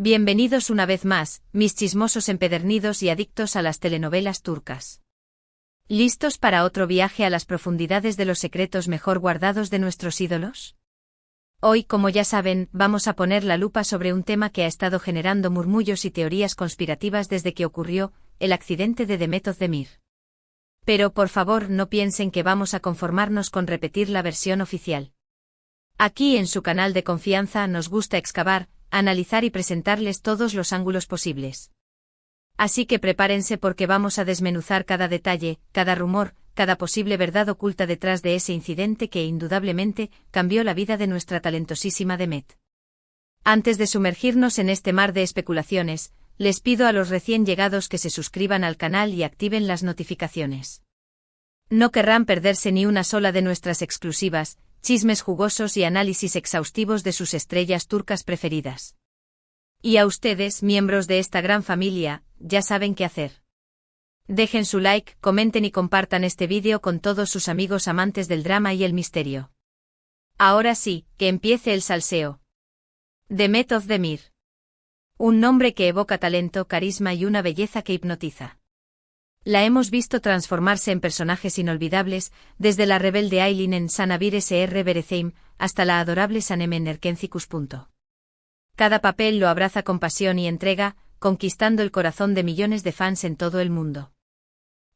Bienvenidos una vez más, mis chismosos empedernidos y adictos a las telenovelas turcas. ¿Listos para otro viaje a las profundidades de los secretos mejor guardados de nuestros ídolos? Hoy, como ya saben, vamos a poner la lupa sobre un tema que ha estado generando murmullos y teorías conspirativas desde que ocurrió el accidente de Demet Özdemir. Pero por favor no piensen que vamos a conformarnos con repetir la versión oficial. Aquí en su canal de confianza nos gusta excavar, analizar y presentarles todos los ángulos posibles. Así que prepárense porque vamos a desmenuzar cada detalle, cada rumor, cada posible verdad oculta detrás de ese incidente que indudablemente cambió la vida de nuestra talentosísima Demet. Antes de sumergirnos en este mar de especulaciones, les pido a los recién llegados que se suscriban al canal y activen las notificaciones. No querrán perderse ni una sola de nuestras exclusivas, chismes jugosos y análisis exhaustivos de sus estrellas turcas preferidas. Y a ustedes, miembros de esta gran familia, ya saben qué hacer. Dejen su like, comenten y compartan este vídeo con todos sus amigos amantes del drama y el misterio. Ahora sí, que empiece el salseo. Demet Özdemir. Un nombre que evoca talento, carisma y una belleza que hipnotiza. La hemos visto transformarse en personajes inolvidables, desde la rebelde Aylin en Sana Bir Sr. Beretheim, hasta la adorable Sanem en Erkencikus. Cada papel lo abraza con pasión y entrega, conquistando el corazón de millones de fans en todo el mundo.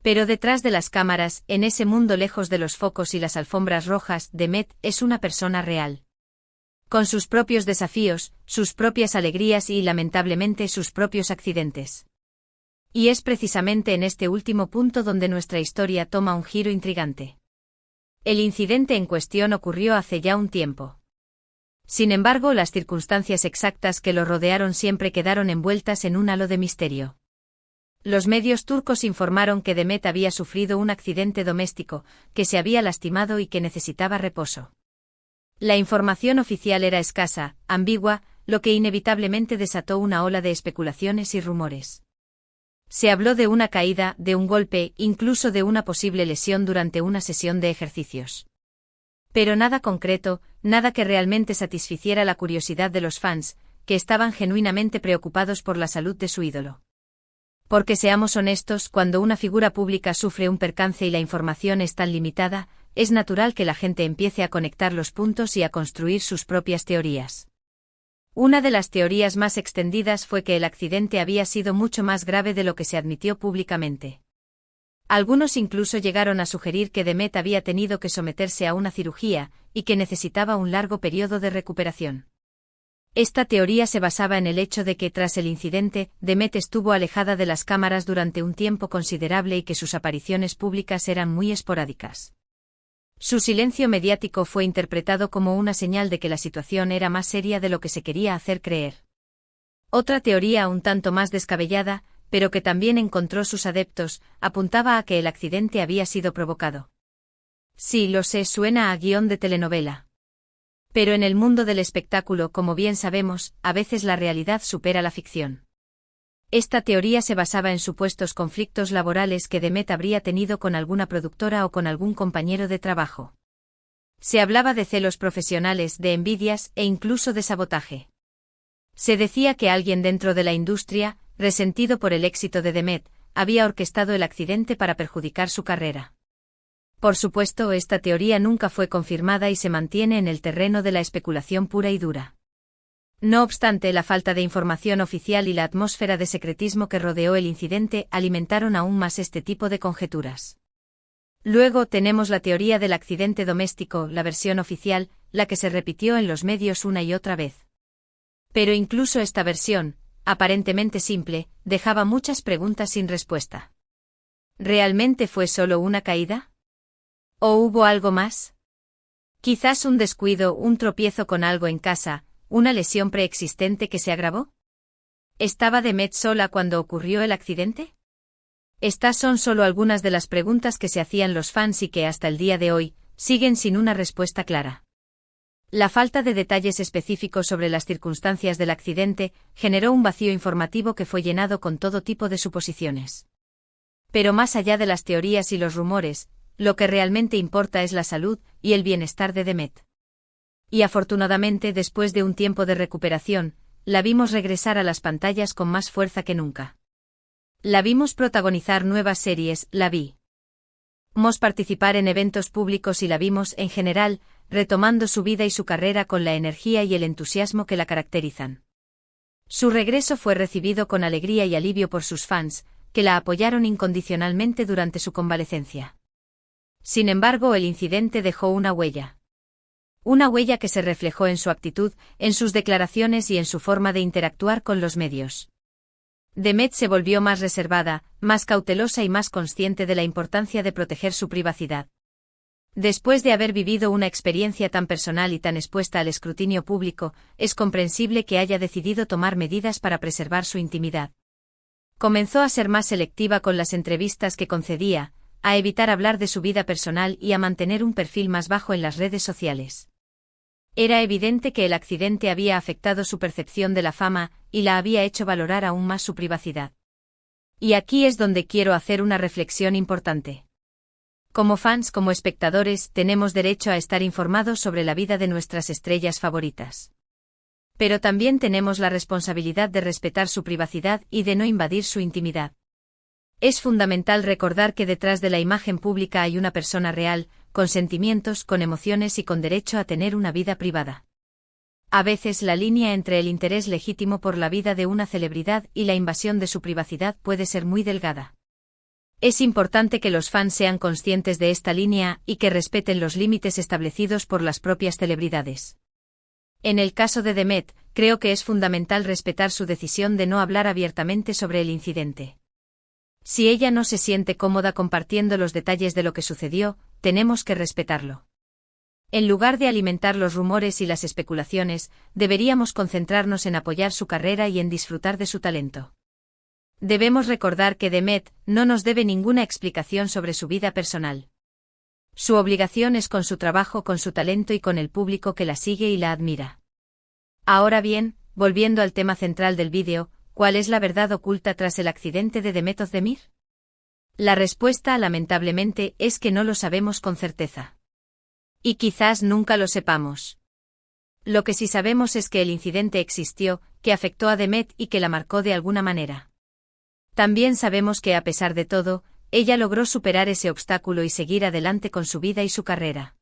Pero detrás de las cámaras, en ese mundo lejos de los focos y las alfombras rojas, Demet es una persona real. Con sus propios desafíos, sus propias alegrías y, lamentablemente, sus propios accidentes. Y es precisamente en este último punto donde nuestra historia toma un giro intrigante. El incidente en cuestión ocurrió hace ya un tiempo. Sin embargo, las circunstancias exactas que lo rodearon siempre quedaron envueltas en un halo de misterio. Los medios turcos informaron que Demet había sufrido un accidente doméstico, que se había lastimado y que necesitaba reposo. La información oficial era escasa, ambigua, lo que inevitablemente desató una ola de especulaciones y rumores. Se habló de una caída, de un golpe, incluso de una posible lesión durante una sesión de ejercicios. Pero nada concreto, nada que realmente satisficiera la curiosidad de los fans, que estaban genuinamente preocupados por la salud de su ídolo. Porque seamos honestos, cuando una figura pública sufre un percance y la información es tan limitada, es natural que la gente empiece a conectar los puntos y a construir sus propias teorías. Una de las teorías más extendidas fue que el accidente había sido mucho más grave de lo que se admitió públicamente. Algunos incluso llegaron a sugerir que Demet había tenido que someterse a una cirugía, y que necesitaba un largo periodo de recuperación. Esta teoría se basaba en el hecho de que tras el incidente, Demet estuvo alejada de las cámaras durante un tiempo considerable y que sus apariciones públicas eran muy esporádicas. Su silencio mediático fue interpretado como una señal de que la situación era más seria de lo que se quería hacer creer. Otra teoría un tanto más descabellada, pero que también encontró sus adeptos, apuntaba a que el accidente había sido provocado. Sí, lo sé, suena a guión de telenovela. Pero en el mundo del espectáculo, como bien sabemos, a veces la realidad supera la ficción. Esta teoría se basaba en supuestos conflictos laborales que Demet habría tenido con alguna productora o con algún compañero de trabajo. Se hablaba de celos profesionales, de envidias e incluso de sabotaje. Se decía que alguien dentro de la industria, resentido por el éxito de Demet, había orquestado el accidente para perjudicar su carrera. Por supuesto, esta teoría nunca fue confirmada y se mantiene en el terreno de la especulación pura y dura. No obstante, la falta de información oficial y la atmósfera de secretismo que rodeó el incidente alimentaron aún más este tipo de conjeturas. Luego tenemos la teoría del accidente doméstico, la versión oficial, la que se repitió en los medios una y otra vez. Pero incluso esta versión, aparentemente simple, dejaba muchas preguntas sin respuesta. ¿Realmente fue solo una caída? ¿O hubo algo más? Quizás un descuido, un tropiezo con algo en casa, ¿una lesión preexistente que se agravó? ¿Estaba Demet sola cuando ocurrió el accidente? Estas son solo algunas de las preguntas que se hacían los fans y que hasta el día de hoy, siguen sin una respuesta clara. La falta de detalles específicos sobre las circunstancias del accidente generó un vacío informativo que fue llenado con todo tipo de suposiciones. Pero más allá de las teorías y los rumores, lo que realmente importa es la salud y el bienestar de Demet. Y afortunadamente, después de un tiempo de recuperación, la vimos regresar a las pantallas con más fuerza que nunca. La vimos protagonizar nuevas series, la vimos participar en eventos públicos y la vimos, en general, retomando su vida y su carrera con la energía y el entusiasmo que la caracterizan. Su regreso fue recibido con alegría y alivio por sus fans, que la apoyaron incondicionalmente durante su convalecencia. Sin embargo, el incidente dejó una huella. Una huella que se reflejó en su actitud, en sus declaraciones y en su forma de interactuar con los medios. Demet se volvió más reservada, más cautelosa y más consciente de la importancia de proteger su privacidad. Después de haber vivido una experiencia tan personal y tan expuesta al escrutinio público, es comprensible que haya decidido tomar medidas para preservar su intimidad. Comenzó a ser más selectiva con las entrevistas que concedía, a evitar hablar de su vida personal y a mantener un perfil más bajo en las redes sociales. Era evidente que el accidente había afectado su percepción de la fama y la había hecho valorar aún más su privacidad. Y aquí es donde quiero hacer una reflexión importante. Como fans, como espectadores, tenemos derecho a estar informados sobre la vida de nuestras estrellas favoritas. Pero también tenemos la responsabilidad de respetar su privacidad y de no invadir su intimidad. Es fundamental recordar que detrás de la imagen pública hay una persona real, con sentimientos, con emociones y con derecho a tener una vida privada. A veces la línea entre el interés legítimo por la vida de una celebridad y la invasión de su privacidad puede ser muy delgada. Es importante que los fans sean conscientes de esta línea y que respeten los límites establecidos por las propias celebridades. En el caso de Demet, creo que es fundamental respetar su decisión de no hablar abiertamente sobre el incidente. Si ella no se siente cómoda compartiendo los detalles de lo que sucedió, tenemos que respetarlo. En lugar de alimentar los rumores y las especulaciones, deberíamos concentrarnos en apoyar su carrera y en disfrutar de su talento. Debemos recordar que Demet no nos debe ninguna explicación sobre su vida personal. Su obligación es con su trabajo, con su talento y con el público que la sigue y la admira. Ahora bien, volviendo al tema central del vídeo, ¿cuál es la verdad oculta tras el accidente de Demet Özdemir? La respuesta, lamentablemente, es que no lo sabemos con certeza. Y quizás nunca lo sepamos. Lo que sí sabemos es que el incidente existió, que afectó a Demet y que la marcó de alguna manera. También sabemos que a pesar de todo, ella logró superar ese obstáculo y seguir adelante con su vida y su carrera.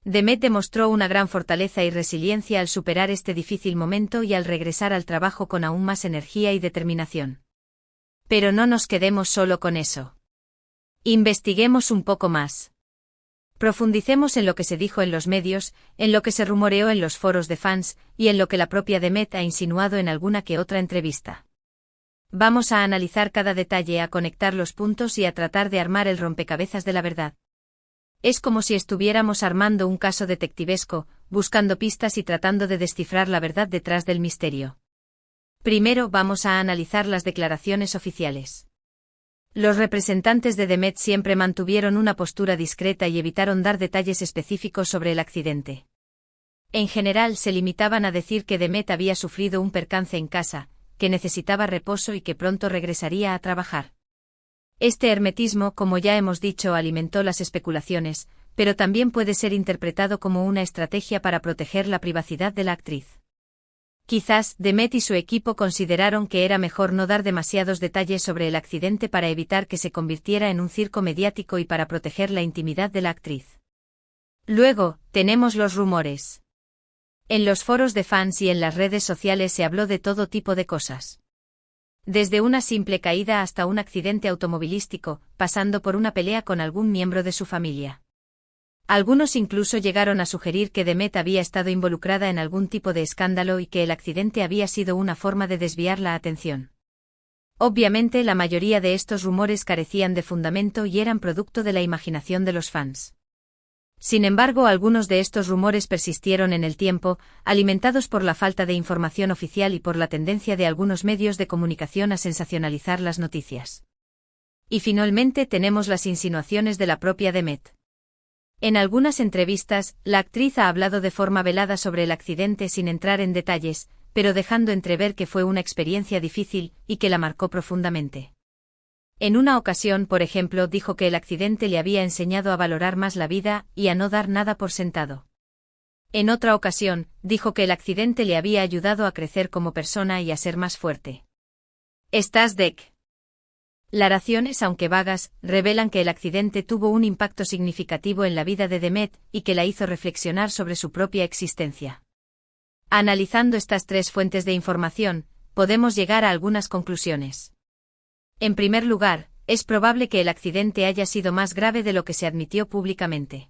Demet demostró una gran fortaleza y resiliencia al superar este difícil momento y al regresar al trabajo con aún más energía y determinación. Pero no nos quedemos solo con eso. Investiguemos un poco más. Profundicemos en lo que se dijo en los medios, en lo que se rumoreó en los foros de fans, y en lo que la propia Demet ha insinuado en alguna que otra entrevista. Vamos a analizar cada detalle, a conectar los puntos y a tratar de armar el rompecabezas de la verdad. Es como si estuviéramos armando un caso detectivesco, buscando pistas y tratando de descifrar la verdad detrás del misterio. Primero vamos a analizar las declaraciones oficiales. Los representantes de Demet siempre mantuvieron una postura discreta y evitaron dar detalles específicos sobre el accidente. En general se limitaban a decir que Demet había sufrido un percance en casa, que necesitaba reposo y que pronto regresaría a trabajar. Este hermetismo, como ya hemos dicho, alimentó las especulaciones, pero también puede ser interpretado como una estrategia para proteger la privacidad de la actriz. Quizás Demet y su equipo consideraron que era mejor no dar demasiados detalles sobre el accidente para evitar que se convirtiera en un circo mediático y para proteger la intimidad de la actriz. Luego, tenemos los rumores. En los foros de fans y en las redes sociales se habló de todo tipo de cosas. Desde una simple caída hasta un accidente automovilístico, pasando por una pelea con algún miembro de su familia. Algunos incluso llegaron a sugerir que Demet había estado involucrada en algún tipo de escándalo y que el accidente había sido una forma de desviar la atención. Obviamente, la mayoría de estos rumores carecían de fundamento y eran producto de la imaginación de los fans. Sin embargo, algunos de estos rumores persistieron en el tiempo, alimentados por la falta de información oficial y por la tendencia de algunos medios de comunicación a sensacionalizar las noticias. Y finalmente tenemos las insinuaciones de la propia Demet. En algunas entrevistas, la actriz ha hablado de forma velada sobre el accidente sin entrar en detalles, pero dejando entrever que fue una experiencia difícil y que la marcó profundamente. En una ocasión, por ejemplo, dijo que el accidente le había enseñado a valorar más la vida y a no dar nada por sentado. En otra ocasión, dijo que el accidente le había ayudado a crecer como persona y a ser más fuerte. ¿Estás Dec? Las narraciones, aunque vagas, revelan que el accidente tuvo un impacto significativo en la vida de Demet y que la hizo reflexionar sobre su propia existencia. Analizando estas tres fuentes de información, podemos llegar a algunas conclusiones. En primer lugar, es probable que el accidente haya sido más grave de lo que se admitió públicamente.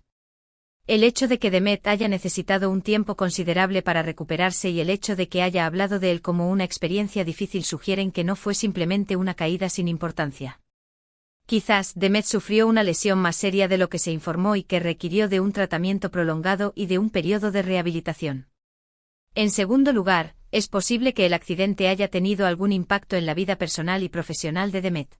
El hecho de que Demet haya necesitado un tiempo considerable para recuperarse y el hecho de que haya hablado de él como una experiencia difícil sugieren que no fue simplemente una caída sin importancia. Quizás Demet sufrió una lesión más seria de lo que se informó y que requirió de un tratamiento prolongado y de un periodo de rehabilitación. En segundo lugar, es posible que el accidente haya tenido algún impacto en la vida personal y profesional de Demet.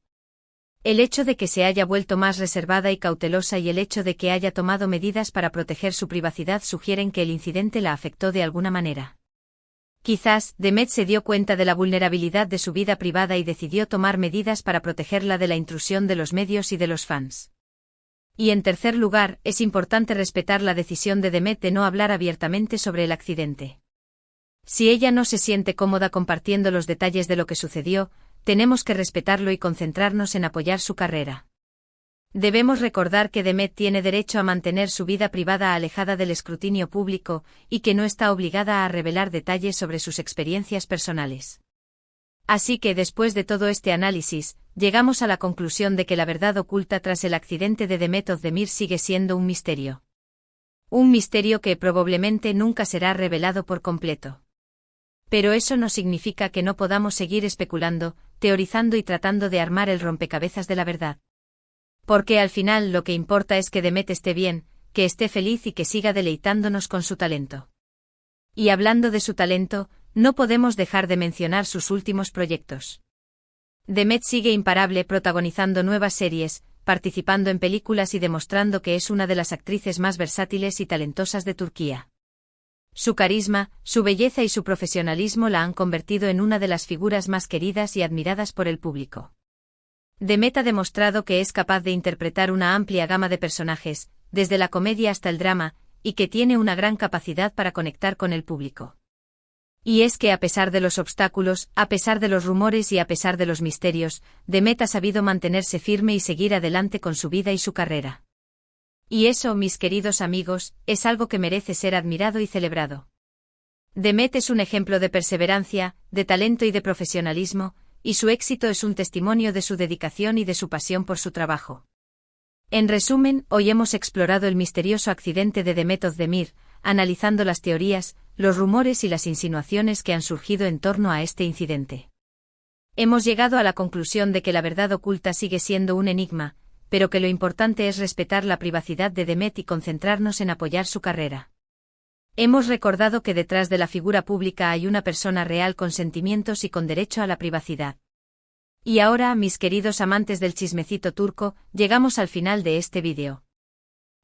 El hecho de que se haya vuelto más reservada y cautelosa y el hecho de que haya tomado medidas para proteger su privacidad sugieren que el incidente la afectó de alguna manera. Quizás, Demet se dio cuenta de la vulnerabilidad de su vida privada y decidió tomar medidas para protegerla de la intrusión de los medios y de los fans. Y en tercer lugar, es importante respetar la decisión de Demet de no hablar abiertamente sobre el accidente. Si ella no se siente cómoda compartiendo los detalles de lo que sucedió, tenemos que respetarlo y concentrarnos en apoyar su carrera. Debemos recordar que Demet tiene derecho a mantener su vida privada alejada del escrutinio público y que no está obligada a revelar detalles sobre sus experiencias personales. Así que después de todo este análisis, llegamos a la conclusión de que la verdad oculta tras el accidente de Demet Özdemir sigue siendo un misterio. Un misterio que probablemente nunca será revelado por completo. Pero eso no significa que no podamos seguir especulando, teorizando y tratando de armar el rompecabezas de la verdad. Porque al final lo que importa es que Demet esté bien, que esté feliz y que siga deleitándonos con su talento. Y hablando de su talento, no podemos dejar de mencionar sus últimos proyectos. Demet sigue imparable protagonizando nuevas series, participando en películas y demostrando que es una de las actrices más versátiles y talentosas de Turquía. Su carisma, su belleza y su profesionalismo la han convertido en una de las figuras más queridas y admiradas por el público. Demet ha demostrado que es capaz de interpretar una amplia gama de personajes, desde la comedia hasta el drama, y que tiene una gran capacidad para conectar con el público. Y es que a pesar de los obstáculos, a pesar de los rumores y a pesar de los misterios, Demet ha sabido mantenerse firme y seguir adelante con su vida y su carrera. Y eso, mis queridos amigos, es algo que merece ser admirado y celebrado. Demet es un ejemplo de perseverancia, de talento y de profesionalismo, y su éxito es un testimonio de su dedicación y de su pasión por su trabajo. En resumen, hoy hemos explorado el misterioso accidente de Demet Özdemir, analizando las teorías, los rumores y las insinuaciones que han surgido en torno a este incidente. Hemos llegado a la conclusión de que la verdad oculta sigue siendo un enigma, pero que lo importante es respetar la privacidad de Demet y concentrarnos en apoyar su carrera. Hemos recordado que detrás de la figura pública hay una persona real con sentimientos y con derecho a la privacidad. Y ahora, mis queridos amantes del chismecito turco, llegamos al final de este vídeo.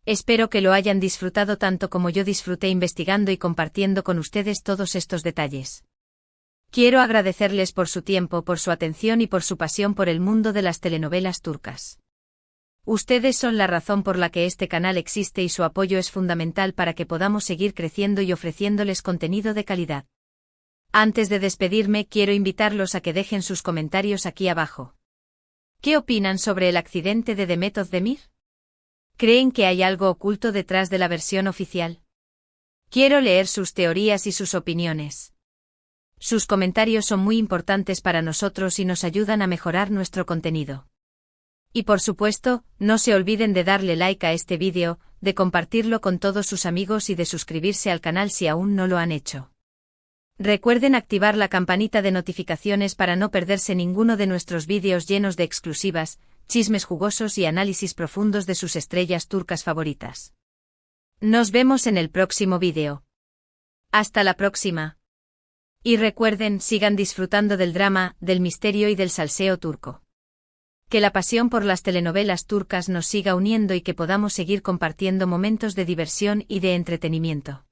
Espero que lo hayan disfrutado tanto como yo disfruté investigando y compartiendo con ustedes todos estos detalles. Quiero agradecerles por su tiempo, por su atención y por su pasión por el mundo de las telenovelas turcas. Ustedes son la razón por la que este canal existe y su apoyo es fundamental para que podamos seguir creciendo y ofreciéndoles contenido de calidad. Antes de despedirme, quiero invitarlos a que dejen sus comentarios aquí abajo. ¿Qué opinan sobre el accidente de Demet Özdemir? ¿Creen que hay algo oculto detrás de la versión oficial? Quiero leer sus teorías y sus opiniones. Sus comentarios son muy importantes para nosotros y nos ayudan a mejorar nuestro contenido. Y por supuesto, no se olviden de darle like a este vídeo, de compartirlo con todos sus amigos y de suscribirse al canal si aún no lo han hecho. Recuerden activar la campanita de notificaciones para no perderse ninguno de nuestros vídeos llenos de exclusivas, chismes jugosos y análisis profundos de sus estrellas turcas favoritas. Nos vemos en el próximo vídeo. Hasta la próxima. Y recuerden, sigan disfrutando del drama, del misterio y del salseo turco. Que la pasión por las telenovelas turcas nos siga uniendo y que podamos seguir compartiendo momentos de diversión y de entretenimiento.